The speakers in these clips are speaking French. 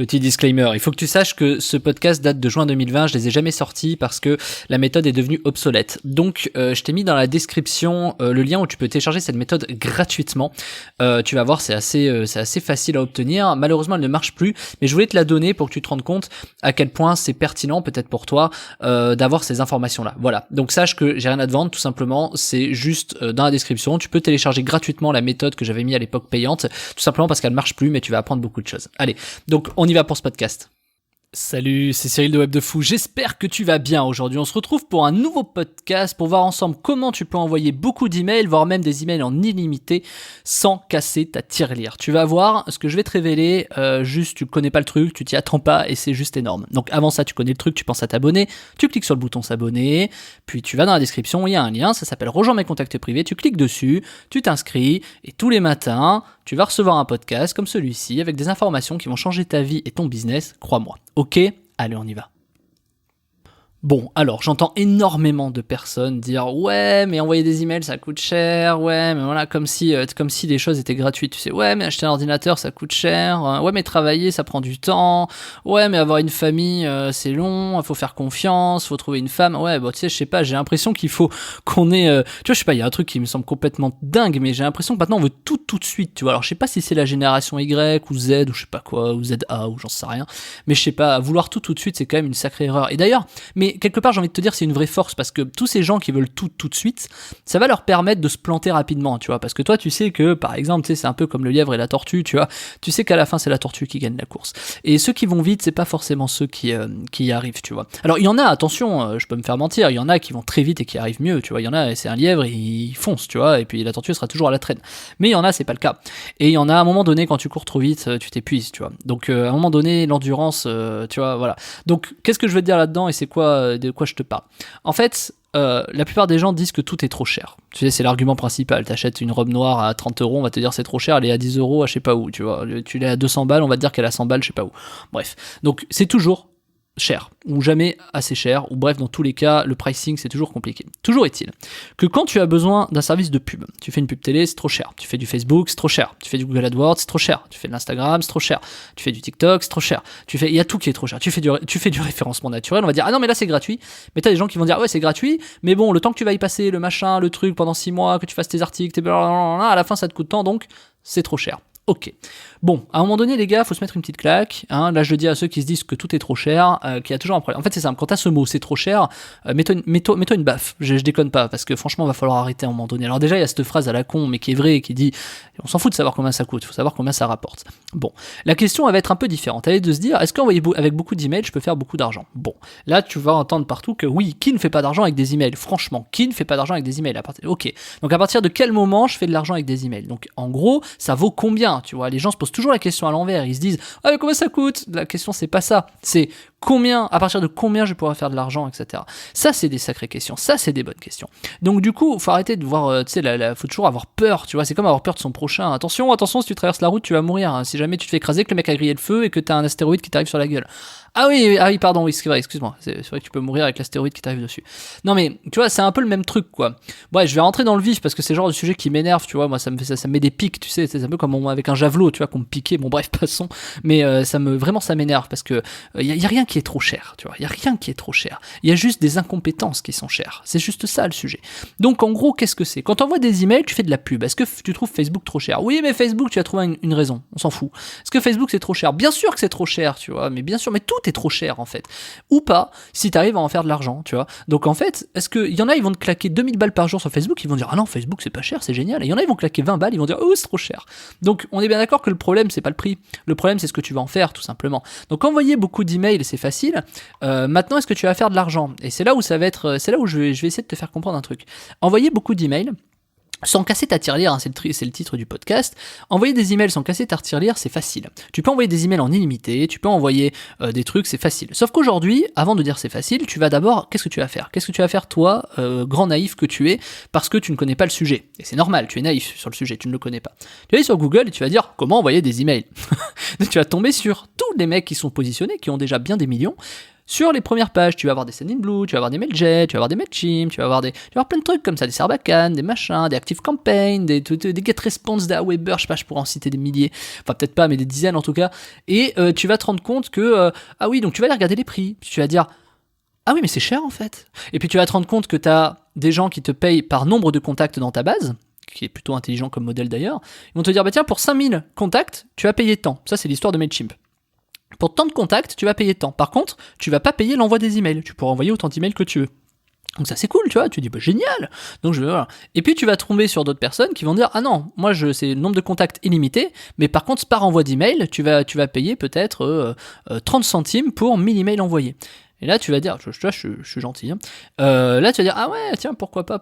Petit disclaimer, il faut que tu saches que ce podcast date de juin 2020, je les ai jamais sortis parce que la méthode est devenue obsolète. Donc je t'ai mis dans la description le lien où tu peux télécharger cette méthode gratuitement. Tu vas voir, c'est assez facile à obtenir. Malheureusement, elle ne marche plus, mais je voulais te la donner pour que tu te rendes compte à quel point c'est pertinent peut-être pour toi d'avoir ces informations-là. Voilà, donc sache que j'ai rien à te vendre, tout simplement, c'est juste dans la description. Tu peux télécharger gratuitement la méthode que j'avais mis à l'époque payante, tout simplement parce qu'elle marche plus, mais tu vas apprendre beaucoup de choses. Allez, donc on y va pour ce podcast. Salut, c'est Cyril de Web de Fou, j'espère que tu vas bien aujourd'hui. On se retrouve pour un nouveau podcast pour voir ensemble comment tu peux envoyer beaucoup d'emails, voire même des emails en illimité sans casser ta tirelire. Tu vas voir ce que je vais te révéler, juste tu connais pas le truc, tu t'y attends pas et c'est juste énorme. Donc avant ça, tu connais le truc, tu penses à t'abonner, tu cliques sur le bouton s'abonner, puis tu vas dans la description, il y a un lien, ça s'appelle Rejoins mes contacts privés, tu cliques dessus, tu t'inscris et tous les matins, tu vas recevoir un podcast comme celui-ci avec des informations qui vont changer ta vie et ton business, crois-moi. Ok, allez, on y va. Bon, alors, j'entends énormément de personnes dire « Ouais, mais envoyer des emails, ça coûte cher. Ouais, mais voilà, comme si les choses étaient gratuites. Tu sais, ouais, mais acheter un ordinateur, ça coûte cher. Ouais, mais travailler, ça prend du temps. Ouais, mais avoir une famille, c'est long. Il faut faire confiance. Faut trouver une femme. Ouais, bon, tu sais, je sais pas, j'ai l'impression qu'il faut qu'on ait... tu vois, je sais pas, il y a un truc qui me semble complètement dingue, mais j'ai l'impression que maintenant, on veut tout de suite, tu vois. Alors, je sais pas si c'est la génération Y ou Z ou je sais pas quoi, ou ZA ou j'en sais rien. Mais je sais pas, vouloir tout de suite, c'est quand même une sacrée erreur. Et d'ailleurs, mais quelque part j'ai envie de te dire c'est une vraie force parce que tous ces gens qui veulent tout de suite, ça va leur permettre de se planter rapidement, tu vois, parce que toi tu sais que par exemple, tu sais, c'est un peu comme le lièvre et la tortue, tu vois, tu sais qu'à la fin c'est la tortue qui gagne la course, et ceux qui vont vite c'est pas forcément ceux qui y arrivent, tu vois. Alors il y en a, attention, je peux me faire mentir, il y en a qui vont très vite et qui arrivent mieux, tu vois, il y en a, c'est un lièvre et il fonce, tu vois, et puis la tortue sera toujours à la traîne, mais il y en a c'est pas le cas, et il y en a à un moment donné quand tu cours trop vite, tu t'épuises, tu vois, donc à un moment donné l'endurance, tu vois, voilà. Donc qu'est-ce que je veux te dire là-dedans et c'est quoi de quoi je te parle. En fait, la plupart des gens disent que tout est trop cher. Tu sais, c'est l'argument principal. T'achètes une robe noire à 30 euros, on va te dire c'est trop cher, elle est à 10 euros à je sais pas où, tu vois. Tu l'as à 200 balles, on va te dire qu'elle est à 100 balles, je sais pas où. Bref. Donc, c'est toujours cher, ou jamais assez cher, ou bref, dans tous les cas, le pricing, c'est toujours compliqué. Toujours est-il que quand tu as besoin d'un service de pub, tu fais une pub télé, c'est trop cher. Tu fais du Facebook, c'est trop cher. Tu fais du Google AdWords, c'est trop cher. Tu fais de l'Instagram, c'est trop cher. Tu fais du TikTok, c'est trop cher. Il y a tout qui est trop cher. Tu fais du référencement naturel, on va dire, ah non, mais là, c'est gratuit. Mais t'as des gens qui vont dire, ouais, c'est gratuit, mais bon, le temps que tu vas y passer, le machin, le truc, pendant 6 mois, que tu fasses tes articles, à la fin, ça te coûte tant, donc, c'est trop cher. Ok. Bon, à un moment donné, les gars, faut se mettre une petite claque. Hein. Là, je le dis à ceux qui se disent que tout est trop cher, qu'il y a toujours un problème. En fait, c'est simple. Quand t'as ce mot, c'est trop cher, mets-toi une baffe. Je déconne pas, parce que franchement, va falloir arrêter à un moment donné. Alors déjà, il y a cette phrase à la con, mais qui est vraie, qui dit, on s'en fout de savoir combien ça coûte, faut savoir combien ça rapporte. Bon, la question, elle va être un peu différente. Elle est de se dire, est-ce qu'envoyer avec beaucoup d'emails, je peux faire beaucoup d'argent? Bon, là, tu vas entendre partout que oui, qui ne fait pas d'argent avec des emails? Franchement, qui ne fait pas d'argent avec des emails? Ok. Donc à partir de quel moment je fais de l'argent avec des emails? Donc en gros, ça vaut combien? Tu vois, les gens se posent toujours la question à l'envers. Ils se disent, ah mais combien ça coûte? La question c'est pas ça. C'est combien, à partir de combien je pourrais faire de l'argent, etc. Ça c'est des sacrées questions. Ça c'est des bonnes questions. Donc du coup, faut arrêter de voir, tu sais, faut toujours avoir peur. Tu vois, c'est comme avoir peur de son prochain. Attention, si tu traverses la route, tu vas mourir. Hein. Si jamais tu te fais écraser, que le mec a grillé le feu et que t'as un astéroïde qui t'arrive sur la gueule. Ah oui, pardon, oui, c'est vrai, excuse-moi. C'est vrai que tu peux mourir avec l'astéroïde qui t'arrive dessus. Non mais, tu vois, c'est un peu le même truc, quoi. Ouais, je vais rentrer dans le vif parce que c'est le genre de sujet qui m'énerve, tu vois. Moi, ça me met des pics, tu sais. C'est un peu comme avec un javelot, tu vois, qu'on me piquait. Bon, bref, passons. Mais vraiment, ça m'énerve parce que y a rien qui est trop cher, tu vois. Y a rien qui est trop cher. Il y a juste des incompétences qui sont chères. C'est juste ça le sujet. Donc, en gros, qu'est-ce que c'est? Quand t'envoies des emails, tu fais de la pub. Est-ce que tu trouves Facebook trop cher? Oui, mais Facebook, tu as trouvé une raison. On s'en fout. Est-ce que Facebook c'est trop cher? Bien sûr que c'est trop cher, tu vois. Mais bien sûr, mais tout est trop cher en fait. Ou pas, si t'arrives à en faire de l'argent, tu vois. Donc en fait, est-ce que il y en a, ils vont te claquer 2000 balles par jour sur Facebook, ils vont dire ah non, Facebook c'est pas cher, c'est génial. Et il y en a, ils vont claquer 20 balles, ils vont dire oh c'est trop cher. Donc on est bien d'accord que le problème c'est pas le prix, le problème c'est ce que tu vas en faire tout simplement. Donc envoyer beaucoup d'emails c'est facile. Maintenant est-ce que tu vas faire de l'argent? Et c'est là où ça va être, c'est là où je vais essayer de te faire comprendre un truc. Envoyer beaucoup d'emails sans casser ta tirelire, hein, c'est le titre du podcast. Envoyer des emails sans casser ta tirelire, c'est facile. Tu peux envoyer des emails en illimité, tu peux envoyer des trucs, c'est facile. Sauf qu'aujourd'hui, avant de dire c'est facile, tu vas d'abord, qu'est-ce que tu vas faire? Qu'est-ce que tu vas faire toi, grand naïf que tu es, parce que tu ne connais pas le sujet. Et c'est normal, tu es naïf sur le sujet, tu ne le connais pas. Tu vas aller sur Google et tu vas dire comment envoyer des emails. Tu vas tomber sur tous les mecs qui sont positionnés, qui ont déjà bien des millions. Sur les premières pages, tu vas avoir des Sendinblue, tu vas avoir des Mailjet, tu vas avoir des Mailchimp, tu vas avoir plein de trucs comme ça, des Sarbacane, des machins, des ActiveCampaign, des GetResponse, des Aweber, je sais pas, je pourrais en citer des milliers, enfin peut-être pas, mais des dizaines en tout cas. Et tu vas te rendre compte que, ah oui, donc tu vas aller regarder les prix, puis tu vas dire, ah oui, mais c'est cher en fait. Et puis tu vas te rendre compte que tu as des gens qui te payent par nombre de contacts dans ta base, qui est plutôt intelligent comme modèle d'ailleurs. Ils vont te dire, bah tiens, pour 5000 contacts, tu vas payer tant. Ça, c'est l'histoire de Mailchimp. Pour tant de contacts, tu vas payer tant. Par contre, tu vas pas payer l'envoi des emails. Tu pourras envoyer autant d'emails que tu veux. Donc ça c'est cool, tu vois, tu dis bah génial. Donc voilà. Et puis tu vas tomber sur d'autres personnes qui vont dire ah non, moi c'est le nombre de contacts illimité, mais par contre par envoi d'email, tu vas payer peut-être 30 centimes pour 1000 emails envoyés. Et là, tu vas dire, je suis gentil, hein. Là, tu vas dire, ah ouais, tiens, pourquoi pas.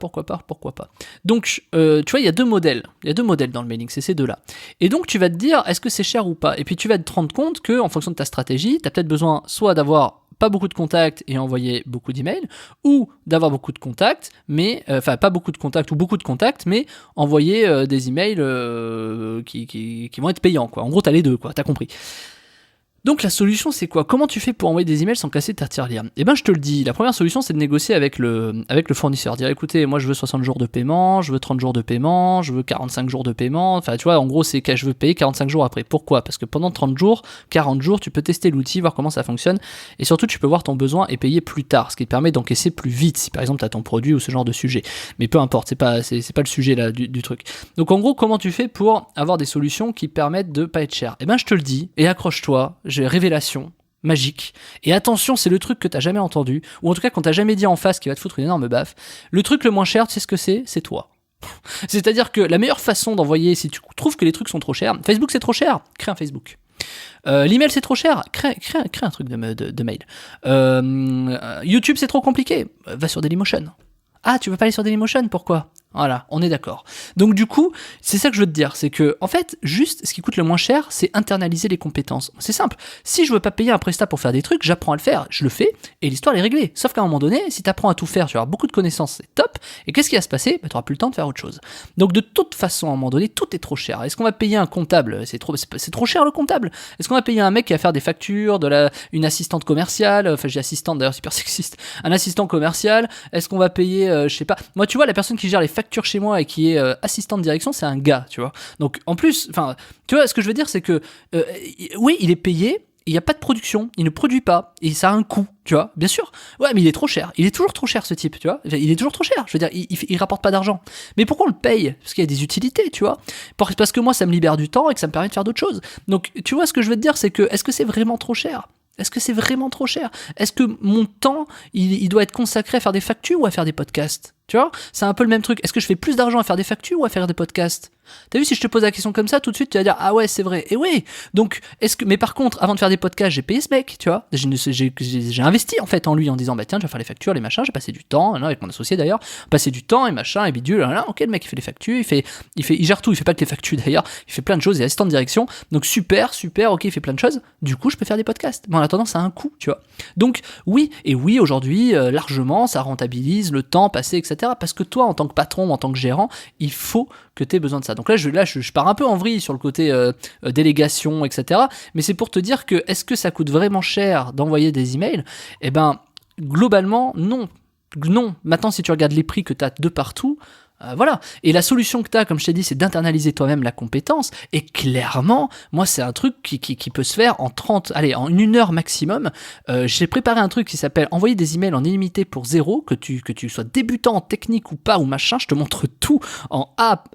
Donc, tu vois, il y a deux modèles dans le mailing, c'est ces deux-là. Et donc, tu vas te dire, est-ce que c'est cher ou pas? Et puis, tu vas te rendre compte que, en fonction de ta stratégie, tu as peut-être besoin soit d'avoir pas beaucoup de contacts et envoyer beaucoup d'emails, ou d'avoir beaucoup de contacts, mais, enfin, pas beaucoup de contacts ou beaucoup de contacts, mais envoyer des emails qui vont être payants, quoi. En gros, t'as les deux, quoi, t'as compris. Donc la solution c'est quoi? Comment tu fais pour envoyer des emails sans casser ta tirelire? Eh ben je te le dis, la première solution c'est de négocier avec le fournisseur, dire écoutez, moi je veux 60 jours de paiement, je veux 30 jours de paiement, je veux 45 jours de paiement, enfin tu vois en gros c'est que je veux payer 45 jours après. Pourquoi? Parce que pendant 30 jours, 40 jours, tu peux tester l'outil, voir comment ça fonctionne, et surtout tu peux voir ton besoin et payer plus tard, ce qui te permet d'encaisser plus vite si par exemple tu as ton produit ou ce genre de sujet. Mais peu importe, c'est pas le sujet là du truc. Donc en gros comment tu fais pour avoir des solutions qui permettent de pas être cher? Eh ben je te le dis, et accroche-toi, révélation magique. Et attention, c'est le truc que t'as jamais entendu, ou en tout cas qu'on t'a jamais dit en face qui va te foutre une énorme baffe. Le truc le moins cher, tu sais ce que c'est? C'est toi. C'est-à-dire que la meilleure façon d'envoyer, si tu trouves que les trucs sont trop chers, Facebook c'est trop cher, crée un Facebook. L'email c'est trop cher, crée un truc de mail. YouTube c'est trop compliqué, va sur Dailymotion. Ah, tu veux pas aller sur Dailymotion? Pourquoi? Voilà, on est d'accord. Donc du coup, c'est ça que je veux te dire, c'est que en fait, juste ce qui coûte le moins cher, c'est internaliser les compétences. C'est simple. Si je veux pas payer un prestat pour faire des trucs, j'apprends à le faire, je le fais et l'histoire est réglée. Sauf qu'à un moment donné, si tu apprends à tout faire, tu vas avoir beaucoup de connaissances, c'est top. Et qu'est-ce qui va se passer? Bah, tu auras plus le temps de faire autre chose. Donc de toute façon, à un moment donné, tout est trop cher. Est-ce qu'on va payer un comptable? C'est trop cher le comptable. Est-ce qu'on va payer un mec qui va faire des factures, une assistante commerciale, enfin j'ai assistante d'ailleurs, super sexiste, un assistant commercial? Est-ce qu'on va payer, je sais pas. Moi, tu vois, la personne qui gère les facture chez moi et qui est assistant de direction, c'est un gars, tu vois. Donc en plus, enfin, tu vois, ce que je veux dire, c'est que oui, il est payé, il n'y a pas de production, il ne produit pas, et ça a un coût, tu vois, bien sûr. Ouais, mais il est trop cher, il est toujours trop cher ce type, tu vois. Il est toujours trop cher, je veux dire, il rapporte pas d'argent. Mais pourquoi on le paye? Parce qu'il y a des utilités, tu vois. Parce que moi, ça me libère du temps et que ça me permet de faire d'autres choses. Donc, tu vois, ce que je veux te dire, c'est que, est-ce que c'est vraiment trop cher? Est-ce que c'est vraiment trop cher? Est-ce que mon temps, il doit être consacré à faire des factures ou à faire des podcasts? Tu vois, c'est un peu le même truc. Est-ce que je fais plus d'argent à faire des factures ou à faire des podcasts? T'as vu, si je te pose la question comme ça, tout de suite, tu vas dire, ah ouais, c'est vrai. Et oui. Donc, mais par contre, avant de faire des podcasts, j'ai payé ce mec, tu vois. J'ai investi, en fait, en lui, en disant, bah tiens, je vais faire les factures, les machins, j'ai passé du temps, avec mon associé d'ailleurs, passé du temps et machin, et bidule, là, ok, le mec, il fait les factures, il gère tout, il fait pas que les factures d'ailleurs, il fait plein de choses, il est assistant de direction. Donc, super, ok, il fait plein de choses. Du coup, je peux faire des podcasts. Mais en attendant, ça a un coût, tu vois. Donc, oui, aujourd'hui, largement, ça rentabilise le temps passé, etc. Parce que toi, en tant que patron, en tant que gérant, il faut que tu aies besoin de ça. Donc là, je pars un peu en vrille sur le côté délégation, etc. Mais c'est pour te dire que est-ce que ça coûte vraiment cher d'envoyer des emails? Eh ben, globalement, non. Non. Maintenant, si tu regardes les prix que tu as de partout, voilà. Et la solution que tu as, comme je t'ai dit, c'est d'internaliser toi-même la compétence. Et clairement, moi, c'est un truc qui peut se faire en en 1 heure maximum. J'ai préparé un truc qui s'appelle envoyer des emails en illimité pour 0, que tu sois débutant en technique ou pas, ou machin. Je te montre tout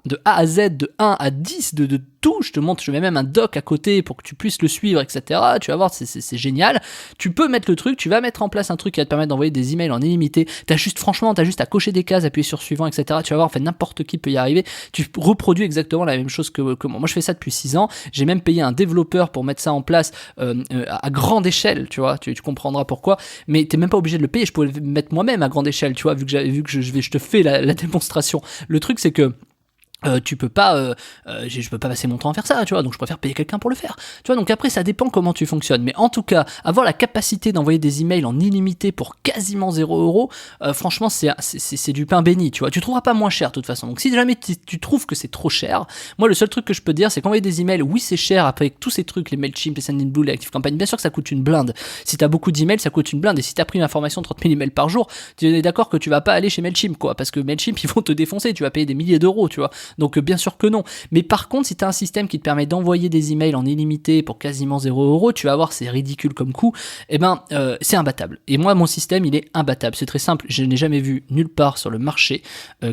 de A à Z, de 1 à 10, de tout. Je mets même un doc à côté pour que tu puisses le suivre, etc. Tu vas voir, c'est génial. Tu peux mettre le truc, tu vas mettre en place un truc qui va te permettre d'envoyer des emails en illimité. T'as juste à cocher des cases, appuyer sur suivant, etc. Tu vas voir, en fait, n'importe qui peut y arriver. Tu reproduis exactement la même chose que moi. Moi, je fais ça depuis 6 ans. J'ai même payé un développeur pour mettre ça en place à grande échelle, tu vois. Tu comprendras pourquoi. Mais t'es même pas obligé de le payer. Je pouvais le mettre moi-même à grande échelle, tu vois, vu que je te fais la démonstration. Le truc, c'est que tu peux pas, je peux pas passer mon temps à faire ça, tu vois, donc je préfère payer quelqu'un pour le faire, tu vois, donc après ça dépend comment tu fonctionnes, mais en tout cas, avoir la capacité d'envoyer des emails en illimité pour quasiment 0€, franchement c'est du pain béni, tu vois, tu trouveras pas moins cher de toute façon, donc si jamais tu trouves que c'est trop cher, moi le seul truc que je peux te dire c'est qu'envoyer des emails, oui c'est cher, après avec tous ces trucs, les Mailchimp, les Sendinblue, les ActiveCampaign, bien sûr que ça coûte une blinde, si t'as beaucoup d'emails ça coûte une blinde, et si t'as pris une information de 30 000 emails par jour, tu es d'accord que tu vas pas aller chez Mailchimp, quoi, parce que Mailchimp ils vont te défoncer, tu vas payer des milliers d'euros, tu vois. Donc bien sûr que non. Mais par contre, si tu as un système qui te permet d'envoyer des emails en illimité pour quasiment 0€, tu vas voir, c'est ridicule comme coût, et c'est imbattable. Et moi, mon système, il est imbattable. C'est très simple. Je n'ai jamais vu nulle part sur le marché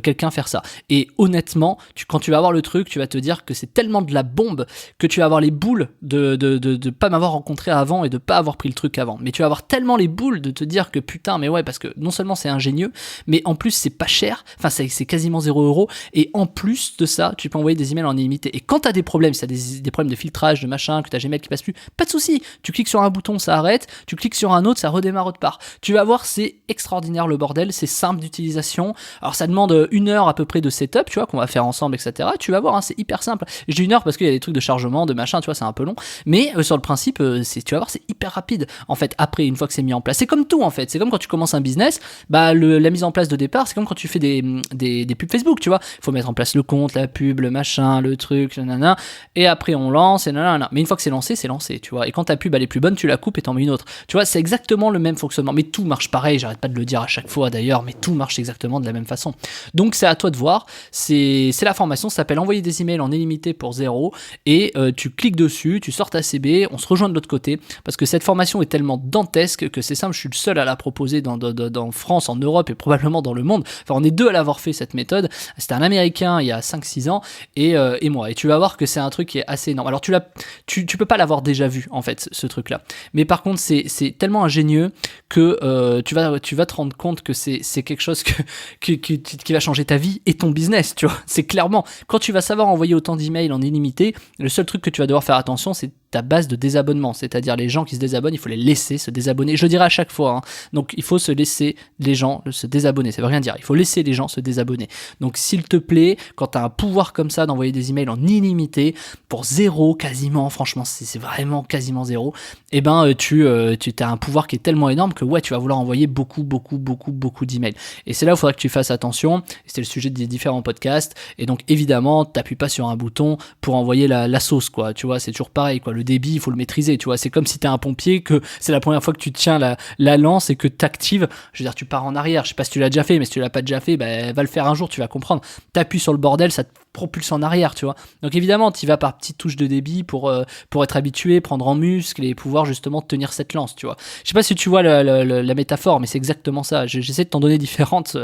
quelqu'un faire ça. Et honnêtement, quand tu vas avoir le truc, tu vas te dire que c'est tellement de la bombe que tu vas avoir les boules de pas m'avoir rencontré avant et de pas avoir pris le truc avant. Mais tu vas avoir tellement les boules de te dire que putain, mais ouais, parce que non seulement c'est ingénieux, mais en plus c'est pas cher, enfin c'est quasiment 0€, et en plus de ça, tu peux envoyer des emails en illimité. Et quand tu as des problèmes, si tu as des problèmes de filtrage, de machin, que tu as Gmail qui passe plus, pas de souci. Tu cliques sur un bouton, ça arrête. Tu cliques sur un autre, ça redémarre autre part. Tu vas voir, c'est extraordinaire le bordel. C'est simple d'utilisation. Alors ça demande 1 heure à peu près de setup, tu vois, qu'on va faire ensemble, etc. Tu vas voir, hein, c'est hyper simple. Je dis 1 heure parce qu'il y a des trucs de chargement, de machin, tu vois, c'est un peu long. Mais sur le principe, tu vas voir, c'est hyper rapide. En fait, après, une fois que c'est mis en place, c'est comme tout en fait. C'est comme quand tu commences un business, la mise en place de départ, c'est comme quand tu fais des pubs Facebook, tu vois. Il faut mettre en place le compte, la pub, le machin, le truc, nanana, et après on lance, et nanana. Mais une fois que c'est lancé, tu vois. Et quand ta pub elle est plus bonne, tu la coupes et t'en mets une autre. Tu vois, c'est exactement le même fonctionnement. Mais tout marche pareil, j'arrête pas de le dire à chaque fois d'ailleurs, mais tout marche exactement de la même façon. Donc c'est à toi de voir. C'est la formation, ça s'appelle envoyer des emails en illimité pour 0, et tu cliques dessus, tu sors ta CB, on se rejoint de l'autre côté, parce que cette formation est tellement dantesque que c'est simple, je suis le seul à la proposer dans France, en Europe et probablement dans le monde. Enfin, on est 2 à l'avoir fait cette méthode. C'était un Américain il y a 5-6 ans et moi. Et tu vas voir que c'est un truc qui est assez énorme. Alors tu peux pas l'avoir déjà vu en fait ce truc là. Mais par contre c'est tellement ingénieux que tu vas te rendre compte que c'est quelque chose qui va changer ta vie et ton business, tu vois. C'est clairement quand tu vas savoir envoyer autant d'emails en illimité, le seul truc que tu vas devoir faire attention, c'est ta base de désabonnement, c'est-à-dire les gens qui se désabonnent, il faut les laisser se désabonner. Je le dirai à chaque fois, hein. Donc il faut se laisser les gens se désabonner, ça veut rien dire, il faut laisser les gens se désabonner. Donc s'il te plaît, quand tu as un pouvoir comme ça d'envoyer des emails en illimité, pour 0 quasiment, franchement c'est vraiment quasiment 0, et tu as un pouvoir qui est tellement énorme que ouais, tu vas vouloir envoyer beaucoup d'emails. Et c'est là où il faudra que tu fasses attention, c'était le sujet des différents podcasts, et donc évidemment, t'appuies pas sur un bouton pour envoyer la sauce, quoi, tu vois, c'est toujours pareil, quoi. Le débit, il faut le maîtriser, tu vois. C'est comme si t'es un pompier, que c'est la première fois que tu tiens la lance et que t'actives. Je veux dire, tu pars en arrière. Je sais pas si tu l'as déjà fait, mais si tu l'as pas déjà fait, va le faire un jour, tu vas comprendre. T'appuies sur le bordel, ça te propulse en arrière, tu vois. Donc évidemment, tu vas par petites touches de débit pour être habitué, prendre en muscle et pouvoir justement tenir cette lance, tu vois. Je sais pas si tu vois la métaphore, mais c'est exactement ça. J'essaie de t'en donner différentes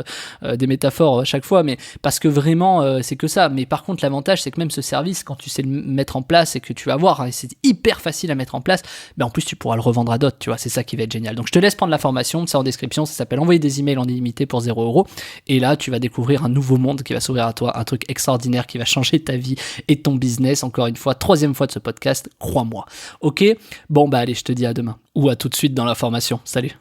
des métaphores à chaque fois, mais parce que vraiment, c'est que ça. Mais par contre, l'avantage, c'est que même ce service, quand tu sais le mettre en place et que tu vas voir, hein, c'est hyper facile à mettre en place, en plus tu pourras le revendre à d'autres, tu vois, c'est ça qui va être génial. Donc je te laisse prendre la formation, c'est en description, ça s'appelle envoyer des emails en illimité pour 0€, et là tu vas découvrir un nouveau monde qui va s'ouvrir à toi, un truc extraordinaire qui va changer ta vie et ton business, encore une fois, 3e fois de ce podcast, crois-moi. Ok, bon allez, je te dis à demain, ou à tout de suite dans la formation, salut.